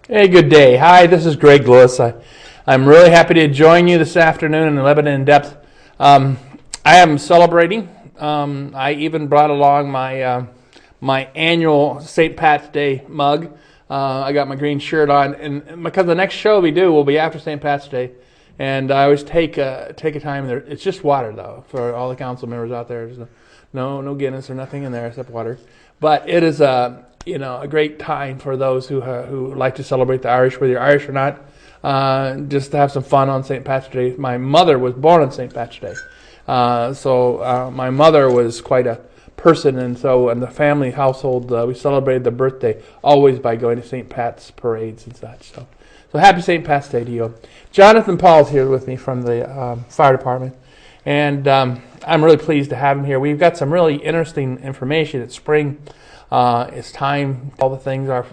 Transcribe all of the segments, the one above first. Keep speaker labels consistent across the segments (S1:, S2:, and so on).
S1: Hey, good day. Hi, this is Greg Lewis. I'm really happy to join you this afternoon in Lebanon in Depth. I am celebrating. I even brought along my annual St. Pat's Day mug. I got my green shirt on, and because the next show we do will be after St. Pat's Day, and I always take a time there. It's just water though for all the council members out there. There's no Guinness or nothing in there except water, but it is a great time for those who like to celebrate the Irish, whether you're Irish or not, just to have some fun on St. Patrick's Day. My mother was born on St. Patrick's Day, so my mother was quite a person, and so in the family household, we celebrated the birthday always by going to St. Pat's parades and such. So happy St. Pat's Day to you. Jonathan Paul's here with me from the fire department, and I'm really pleased to have him here. We've got some really interesting information. It's spring. It's time. All the things are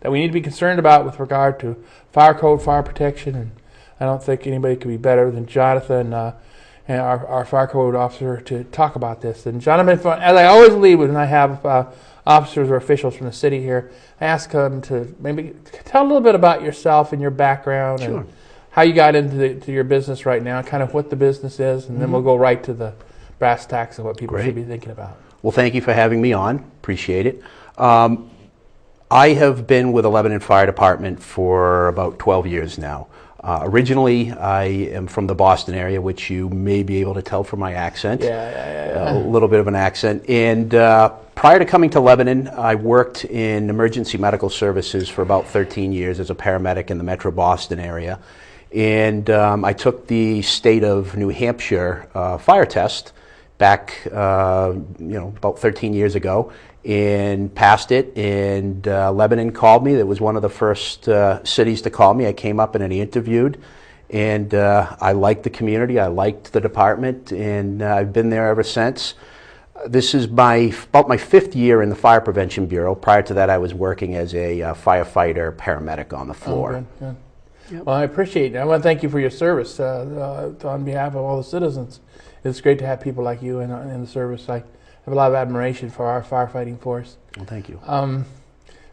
S1: that we need to be concerned about with regard to fire code, fire protection, and I don't think anybody could be better than Jonathan and our fire code officer to talk about this. And Jonathan, as I always leave when I have officers or officials from the city here, I ask them to maybe tell a little bit about yourself and your background.
S2: Sure.
S1: And how you got into your business right now, kind of what the business is, and then we'll go right to the brass tacks of what people should be thinking about.
S2: Well, thank you for having me on. Appreciate it. I have been with the Lebanon Fire Department for about 12 years now. Originally, I am from the Boston area, which you may be able to tell from my accent.
S1: Yeah.
S2: A little bit of an accent. And prior to coming to Lebanon, I worked in emergency medical services for about 13 years as a paramedic in the Metro Boston area. And I took the state of New Hampshire fire test back, about 13 years ago, and passed it. And Lebanon called me. That was one of the first cities to call me. I came up and I interviewed, and I liked the community. I liked the department, and I've been there ever since. This is about my 5th year in the Fire Prevention Bureau. Prior to that, I was working as a firefighter, paramedic on the floor.
S1: Oh, good. Yep. Well, I appreciate it. I want to thank you for your service on behalf of all the citizens. It's great to have people like you in the service. I have a lot of admiration for our firefighting force.
S2: Well, thank you.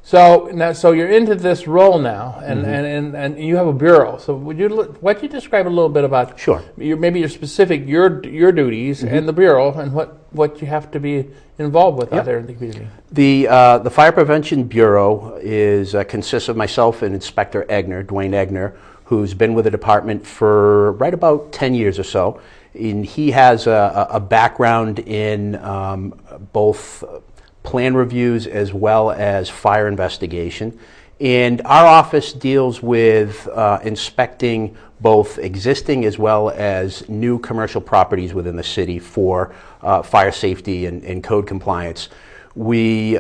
S1: So you're into this role now, and you have a bureau. So why don't you describe a little bit about maybe your specific your duties and the bureau and what you have to be involved with out there in the community.
S2: The Fire Prevention Bureau consists of myself and Inspector Dwayne Egner, who's been with the department for right about 10 years or so. And he has a background in both plan reviews as well as fire investigation. And our office deals with inspecting both existing as well as new commercial properties within the city for fire safety and code compliance. We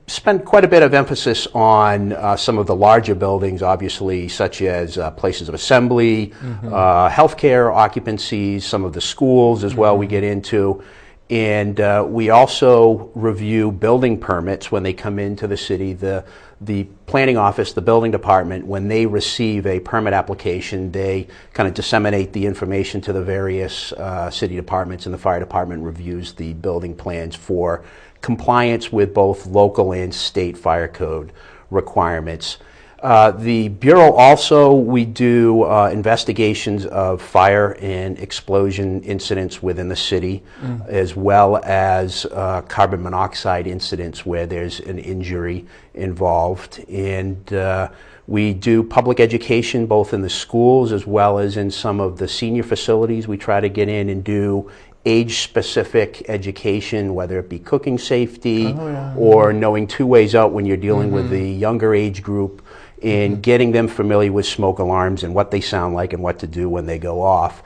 S2: spend quite a bit of emphasis on some of the larger buildings, obviously, such as places of assembly, healthcare occupancies, some of the schools as well we get into. And we also review building permits when they come into the city. The planning office, the building department, when they receive a permit application, they kind of disseminate the information to the various city departments, and the fire department reviews the building plans for compliance with both local and state fire code requirements. The Bureau also, we do investigations of fire and explosion incidents within the city, as well as carbon monoxide incidents where there's an injury involved. And we do public education both in the schools as well as in some of the senior facilities. We try to get in and do age-specific education, whether it be cooking safety or knowing 2 ways out when you're dealing with the younger age group, and getting them familiar with smoke alarms and what they sound like and what to do when they go off.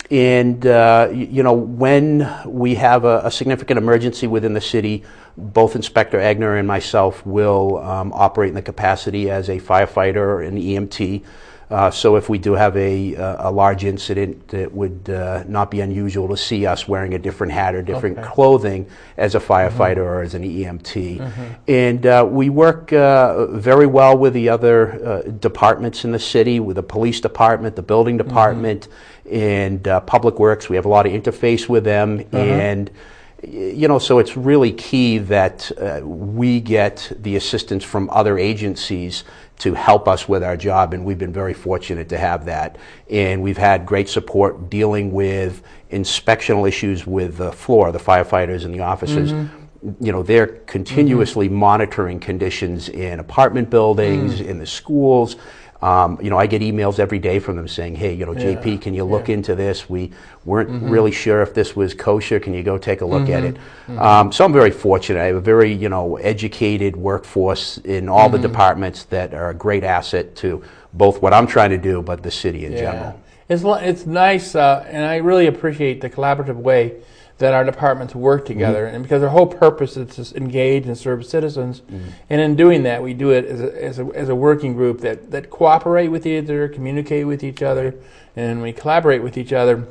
S2: And when we have a significant emergency within the city, both Inspector Egner and myself will operate in the capacity as a firefighter or an EMT. So if we do have a large incident, it would not be unusual to see us wearing a different hat or different clothing as a firefighter or as an EMT. And we work very well with the other departments in the city, with the police department, the building department, and Public Works. We have a lot of interface with them. And So it's really key that we get the assistance from other agencies to help us with our job, and we've been very fortunate to have that. And we've had great support dealing with inspectional issues with the floor, the firefighters and the officers. They're continuously monitoring conditions in apartment buildings, in the schools. I get emails every day from them saying, hey, JP, can you look into this? We weren't really sure if this was kosher. Can you go take a look at it? So I'm very fortunate. I have a very, educated workforce in all the departments that are a great asset to both what I'm trying to do, but the city in general.
S1: It's nice, and I really appreciate the collaborative way that our departments work together, and because our whole purpose is to engage and serve citizens, and in doing that, we do it as a working group that cooperate with each other, communicate with each other, and we collaborate with each other.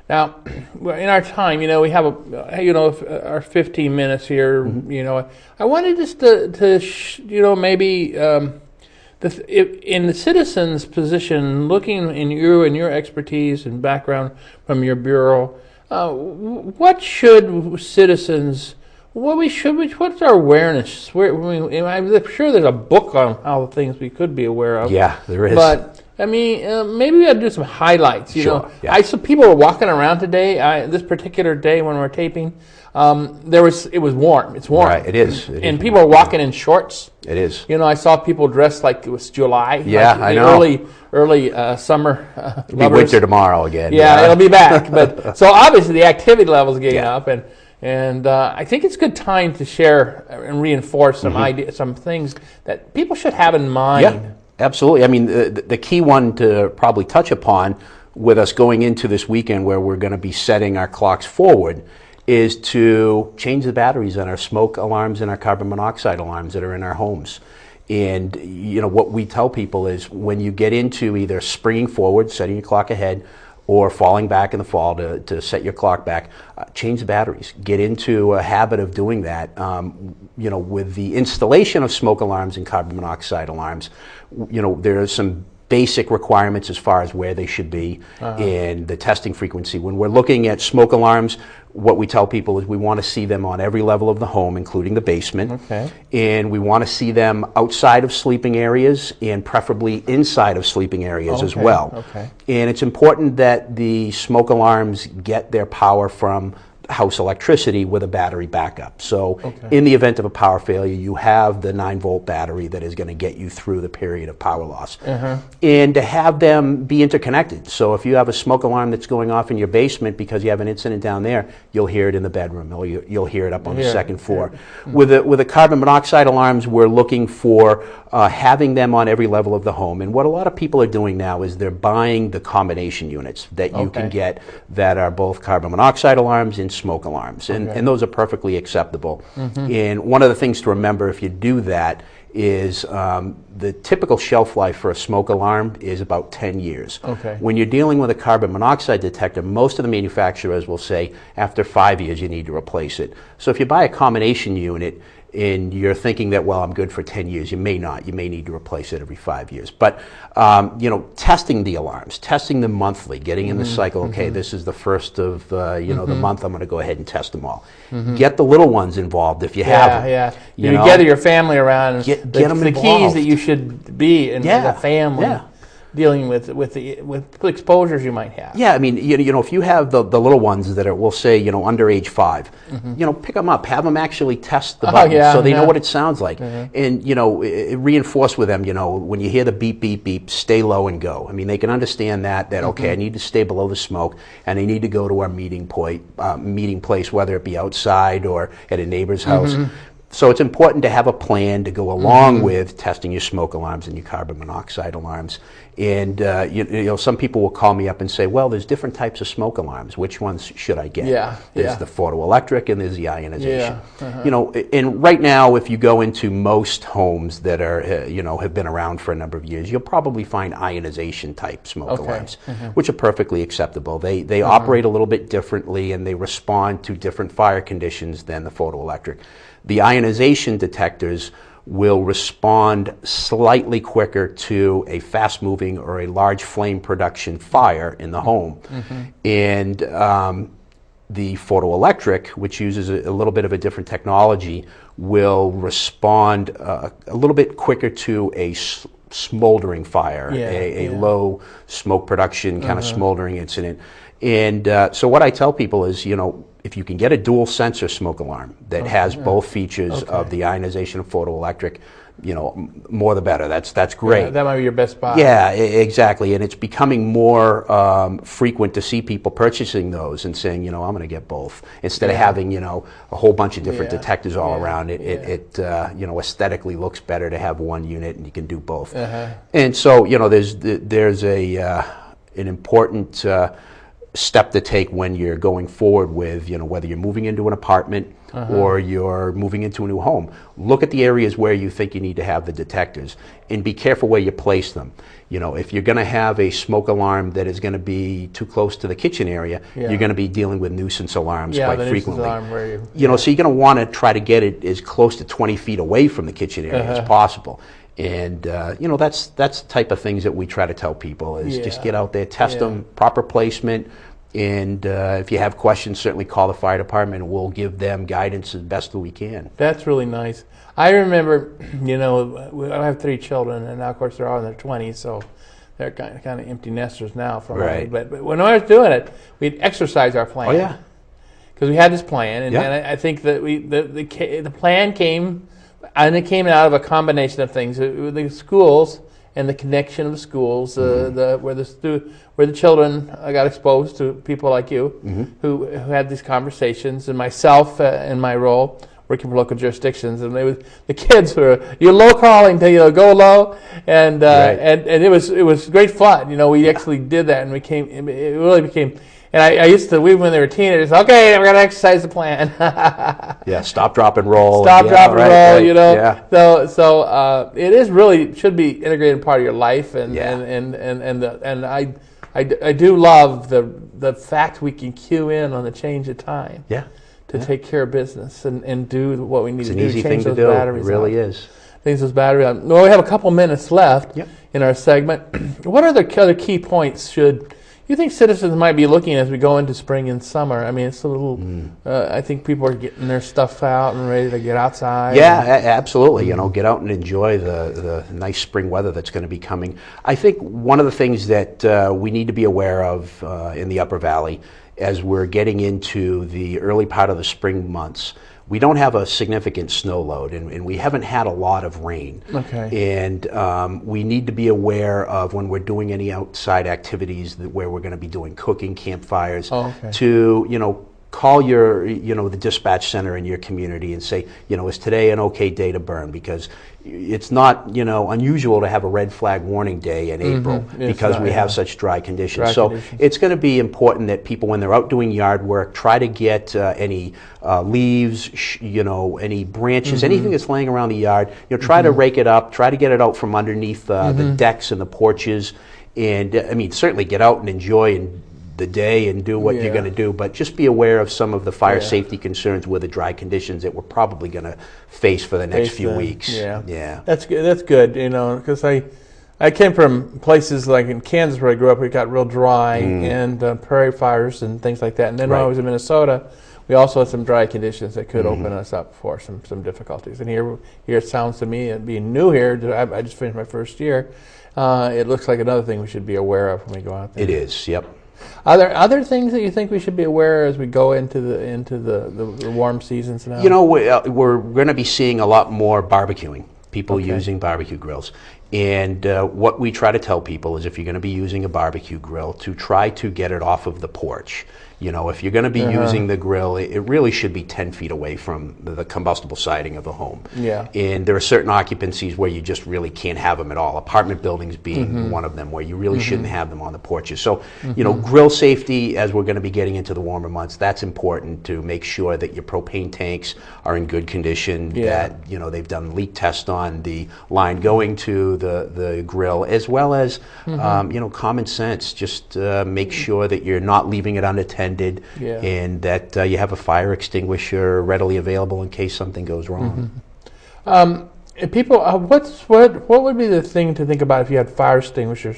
S1: Now, in our time, we have our 15 minutes here. I wanted just to maybe. In the citizens' position, looking in you and your expertise and background from your bureau, what should citizens? What's our awareness? I'm sure there's a book on all the things we could be aware of.
S2: Yeah, there is.
S1: But maybe we ought to do some highlights.
S2: Sure. Yeah.
S1: I saw people were walking around today. This particular day when we're taping, it was warm. It's warm.
S2: Right, it is.
S1: And people are walking in shorts.
S2: It is.
S1: I saw people dressed like it was July.
S2: Yeah,
S1: like
S2: I know.
S1: Early summer.
S2: It'll be winter tomorrow again.
S1: Yeah, it'll be back. But so obviously the activity level is getting up, and I think it's a good time to share and reinforce some ideas, some things that people should have in mind.
S2: Yeah, absolutely. I mean, the key one to probably touch upon with us going into this weekend, where we're going to be setting our clocks forward, is to change the batteries on our smoke alarms and our carbon monoxide alarms that are in our homes. And what we tell people is, when you get into either springing forward, setting your clock ahead, or falling back in the fall to set your clock back, change the batteries. Get into a habit of doing that. With the installation of smoke alarms and carbon monoxide alarms, there are some basic requirements as far as where they should be and the testing frequency. When we're looking at smoke alarms, what we tell people is we want to see them on every level of the home, including the basement.
S1: Okay.
S2: And we want to see them outside of sleeping areas and preferably inside of sleeping areas as well.
S1: Okay.
S2: And it's important that the smoke alarms get their power from house electricity with a battery backup. So in the event of a power failure, you have the 9-volt battery that is going to get you through the period of power loss. And to have them be interconnected. So if you have a smoke alarm that's going off in your basement because you have an incident down there, you'll hear it in the bedroom, or you'll hear it up on the second floor. With the carbon monoxide alarms, we're looking for having them on every level of the home. And what a lot of people are doing now is they're buying the combination units that you can get that are both carbon monoxide alarms and smoke alarms, and those are perfectly acceptable. And one of the things to remember if you do that is the typical shelf life for a smoke alarm is about 10 years. When you're dealing with a carbon monoxide detector, most of the manufacturers will say after 5 years you need to replace it. So if you buy a combination unit and you're thinking that, well, I'm good for 10 years, you may not. You may need to replace it every 5 years. But, testing the alarms, testing them monthly, getting in the cycle, okay, this is the first of, the month, I'm going to go ahead and test them all. Get the little ones involved if you have them.
S1: You gather your family around.
S2: Get them
S1: the
S2: involved.
S1: keys that you should be in the family. Dealing with exposures you might have.
S2: Yeah, I mean, if you have the little ones that are, we'll say, under age 5, pick them up, have them actually test the buttons so they know what it sounds like, and reinforce with them, when you hear the beep, beep, beep, stay low and go. I mean, they can understand that okay, I need to stay below the smoke, and I need to go to our meeting place, whether it be outside or at a neighbor's house. So it's important to have a plan to go along with testing your smoke alarms and your carbon monoxide alarms. And some people will call me up and say, well, there's different types of smoke alarms. Which ones should I get? There's the photoelectric and there's the ionization. And right now, if you go into most homes that are, have been around for a number of years, you'll probably find ionization type smoke alarms, which are perfectly acceptable. They operate a little bit differently and they respond to different fire conditions than the photoelectric. The ionization detectors will respond slightly quicker to a fast-moving or a large flame production fire in the home. And the photoelectric, which uses a little bit of a different technology, will respond a little bit quicker to a smoldering fire, a low smoke production kind of smoldering incident. And so what I tell people is, if you can get a dual sensor smoke alarm that has both features of the ionization of photoelectric, more the better. That's great.
S1: Yeah, that might be your best buy.
S2: Yeah, exactly. And it's becoming more frequent to see people purchasing those and saying, I'm going to get both, instead of having, a whole bunch of different detectors all around it. It aesthetically looks better to have one unit, and you can do both. And so, there's an important step to take when you're going forward with, whether you're moving into an apartment or you're moving into a new home. Look at the areas where you think you need to have the detectors, and be careful where you place them. If you're going to have a smoke alarm that is going to be too close to the kitchen area, you're going to be dealing with nuisance alarms quite frequently.
S1: Alarm where
S2: so you're going to want to try to get it as close to 20 feet away from the kitchen area as possible. And that's the type of things that we try to tell people is just get out there, test them, proper placement, and if you have questions, certainly call the fire department, and we'll give them guidance as best as we can.
S1: That's really nice. I remember, I have 3 children, and now of course they're all in their 20s, so they're kind of empty nesters now. But when I was doing it, we'd exercise our plan.
S2: Oh yeah,
S1: because we had this plan, and I think that the plan came. And it came out of a combination of things: the schools and the connection of the schools, where the children got exposed to people like you, who had these conversations, and myself in my role working for local jurisdictions, and the kids were low calling to go low, and it was great fun. We actually did that, and it really became. And I used to, when they were teenagers, okay, we're going to exercise the plan.
S2: Stop, drop, and roll.
S1: Stop, drop, and roll,
S2: Yeah.
S1: So it is really, should be integrated part of your life. And I do love the fact we can cue in on the change of time. To take care of business and do what we need to do.
S2: It's an easy
S1: change
S2: thing to
S1: those
S2: do.
S1: batteries
S2: It really
S1: out.
S2: is.
S1: Change those batteries out. Well, we have a couple minutes left in our segment. What are the other key points you think citizens might be looking as we go into spring and summer? I mean, it's a little. I think people are getting their stuff out and ready to get outside.
S2: Yeah, absolutely. Get out and enjoy the nice spring weather that's going to be coming. I think one of the things that we need to be aware of in the Upper Valley as we're getting into the early part of the spring months, we don't have a significant snow load, and we haven't had a lot of rain. And we need to be aware of, when we're doing any outside activities where we're going to be doing cooking, campfires, to call the dispatch center in your community and say, is today an okay day to burn? Because it's not unusual to have a red flag warning day in April because we have such dry conditions. So it's going to be important that people, when they're out doing yard work, try to get any leaves, any branches, anything that's laying around the yard. Try to rake it up. Try to get it out from underneath the decks and the porches. And certainly get out and enjoy the day and do what you're going to do, but just be aware of some of the fire safety concerns with the dry conditions that we're probably going to face for the next few weeks.
S1: That's good. That's good. Because I came from places like in Kansas where I grew up. It got real dry and prairie fires and things like that. And then when I was in Minnesota, we also had some dry conditions that could open us up for some difficulties. And here it sounds to me, being new here, I just finished my first year. It looks like another thing we should be aware of when we go out there.
S2: It is. Yep.
S1: Are there other things that you think we should be aware as we go into the warm seasons now?
S2: We're going to be seeing a lot more barbecuing, people using barbecue grills. And what we try to tell people is, if you're going to be using a barbecue grill, to try to get it off of the porch. If you're going to be using the grill, it really should be 10 feet away from the combustible siding of the home. And there are certain occupancies where you just really can't have them at all. Apartment buildings being one of them, where you really shouldn't have them on the porches. So, grill safety, as we're going to be getting into the warmer months, that's important, to make sure that your propane tanks are in good condition, that, they've done leak tests on the line going to the grill, as well as, common sense. Just make sure that you're not leaving it unattended, and that you have a fire extinguisher readily available in case something goes wrong.
S1: People, what would be the thing to think about if you had fire extinguishers?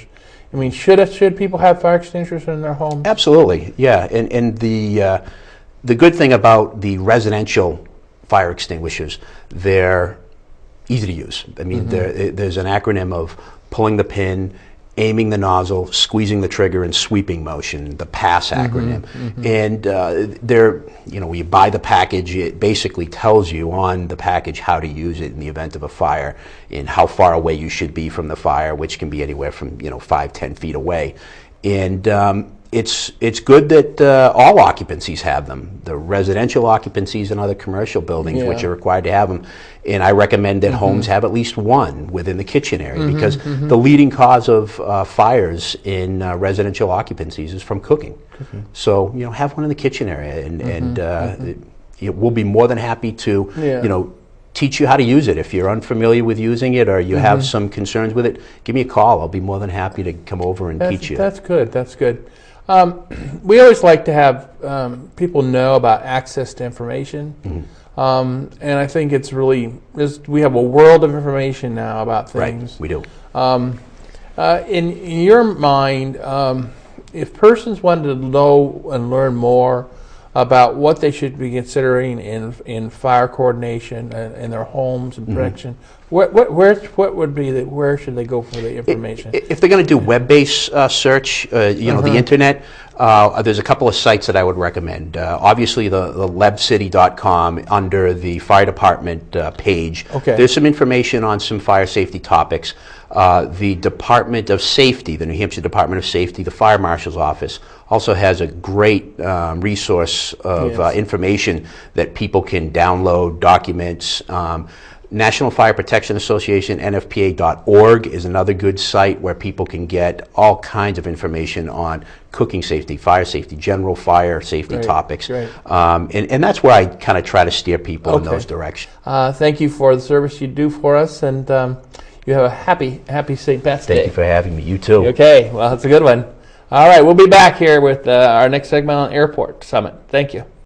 S1: I mean, should people have fire extinguishers in their home?
S2: Absolutely, yeah. And The good thing about the residential fire extinguishers, they're easy to use. I mean, there's an acronym of pulling the pin, aiming the nozzle, squeezing the trigger, and sweeping motion, the PASS acronym. And they're, when you buy the package, it basically tells you on the package how to use it in the event of a fire and how far away you should be from the fire, which can be anywhere from 5-10 feet away. And it's good that all occupancies have them, the residential occupancies and other commercial buildings, which are required to have them. And I recommend that homes have at least one within the kitchen area, because the leading cause of fires in residential occupancies is from cooking. So, have one in the kitchen area, and we'll be more than happy to, teach you how to use it. If you're unfamiliar with using it or you have some concerns with it, give me a call. I'll be more than happy to come over and teach you.
S1: That's good. That's good. We always like to have people know about access to information. And I think it's really, we have a world of information now about things.
S2: Right, we do.
S1: In your mind, if persons wanted to know and learn more about what they should be considering in fire coordination in their homes and protection, where should they go for the information?
S2: If they're going to do web-based search, the internet, there's a couple of sites that I would recommend. Obviously, the lebcity.com, under the fire department page. There's some information on some fire safety topics. The Department of Safety, the New Hampshire Department of Safety, the Fire Marshal's Office, also has a great resource of information that people can download, documents. National Fire Protection Association, NFPA.org, is another good site where people can get all kinds of information on cooking safety, fire safety, general fire safety topics. And that's where I kind of try to steer people in those directions.
S1: Thank you for the service you do for us, and you have a happy St. Pat's Day.
S2: Thank you for having me. You too.
S1: Okay, well, that's a good one. All right, we'll be back here with our next segment on Airport Summit. Thank you.